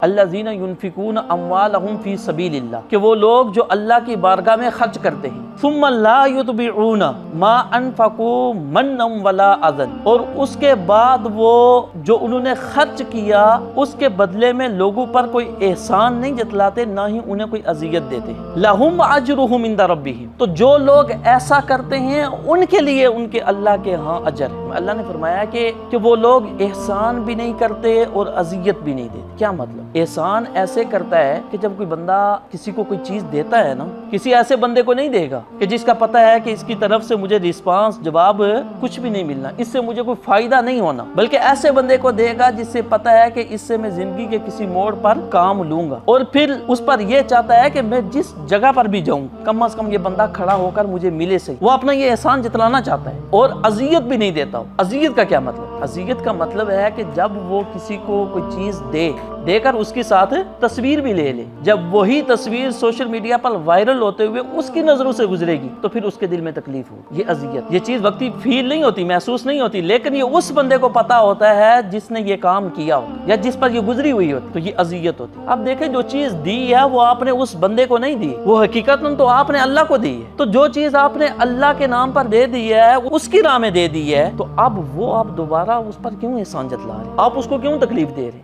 الذین ینفقون اموالہم فی سبیل اللہ، کہ وہ لوگ جو اللہ کی بارگاہ میں خرچ کرتے ہیں، ثم لا یتبعون ما انفقوا منا ولا اذى، اور اس کے بعد وہ جو انہوں نے خرچ کیا اس کے بدلے میں لوگوں پر کوئی احسان نہیں جتلاتے، نہ ہی انہیں کوئی اذیت دیتے ہیں، لہم اجرہم عند ربہم، تو جو لوگ ایسا کرتے ہیں ان کے لیے ان کے اللہ کے ہاں اجر ہے۔ اللہ نے فرمایا کہ وہ لوگ احسان بھی نہیں کرتے اور اذیت بھی نہیں دیتے۔ کیا مطلب؟ احسان ایسے کرتا ہے کہ جب کوئی بندہ کسی کو کوئی چیز دیتا ہے نا، کسی ایسے بندے کو نہیں دے گا کہ جس کا پتہ ہے کہ اس کی طرف سے مجھے رسپانس جواب کچھ بھی نہیں ملنا، اس سے مجھے کوئی فائدہ نہیں ہونا، بلکہ ایسے بندے کو دے گا جس سے پتہ ہے کہ اس سے میں زندگی کے کسی موڑ پر کام لوں گا، اور پھر اس پر یہ چاہتا ہے کہ میں جس جگہ پر بھی جاؤں کم از کم یہ بندہ کھڑا ہو کر مجھے ملے صحیح، وہ اپنا یہ احسان جتلانا چاہتا ہے، اور اذیت بھی نہیں دیتا ہو۔ اذیت کا کیا مطلب؟ اذیت کا مطلب ہے کہ جب وہ کسی کو کوئی چیز دے کر اس کے ساتھ تصویر بھی لے جب وہی تصویر سوشل میڈیا پر وائرل ہوتے ہوئے اس کی نظروں سے گزرے گی تو پھر اس کے دل میں تکلیف ہوگی۔ یہ اذیت، یہ چیز وقتی فیل نہیں ہوتی، محسوس نہیں ہوتی، لیکن یہ اس بندے کو پتا ہوتا ہے جس نے یہ کام کیا ہو یا جس پر یہ گزری ہوئی ہوتی، تو یہ اذیت ہوتی۔ اب دیکھیں، جو چیز دی ہے وہ آپ نے اس بندے کو نہیں دی، وہ حقیقتاً تو آپ نے اللہ کو دی ہے، تو جو چیز آپ نے اللہ کے نام پر دے دی ہے، اس کی راہ میں دے دی ہے، تو اب وہ آپ دوبارہ اس پر کیوں احسان جتلا رہے ہیں؟ آپ اس کو کیوں تکلیف دے رہے ہیں؟